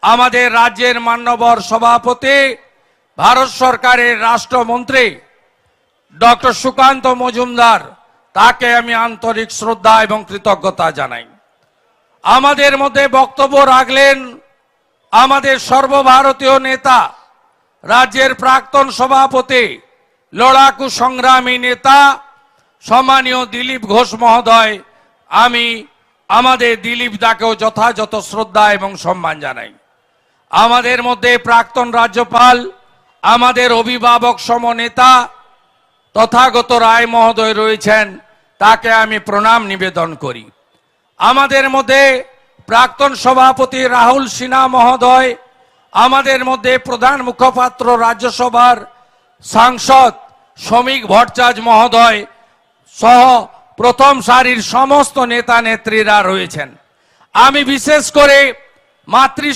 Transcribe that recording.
আমাদের রাজ্যের মাননীয় সভাপতি ভারত সরকারের রাষ্ট্রমন্ত্রী ডক্টর সুকান্ত মজুমদার, তাকে আমি আন্তরিক শ্রদ্ধা এবং কৃতজ্ঞতা জানাই। আমাদের মধ্যে বক্তব্য রাখলেন আমাদের সর্বভারতীয় নেতা, রাজ্যের প্রাক্তন সভাপতি, লড়াকু সংগ্রামী নেতা সম্মানীয় দিলীপ ঘোষ মহোদয়। আমি আমাদের দিলীপ দাকেও যথাযথ শ্রদ্ধা এবং সম্মান জানাই। আমাদের মধ্যে প্রাক্তন রাজ্যপাল, আমাদের অভিভাবক সমনেতা তথাগত রায় মহোদয় রয়েছেন, তাকে আমি প্রণাম নিবেদন করি। আমাদের মধ্যে প্রাক্তন সভাপতি রাহুল সিনহা মহোদয়, আমাদের মধ্যে প্রধান মুখপাত্র রাজ্যসভার সাংসদ শ্রমিক ভট্টাচার্য মহোদয় সহ প্রথম সারির সমস্ত নেতা নেত্রীরা রয়েছেন। আমি বিশেষ করে মাতৃ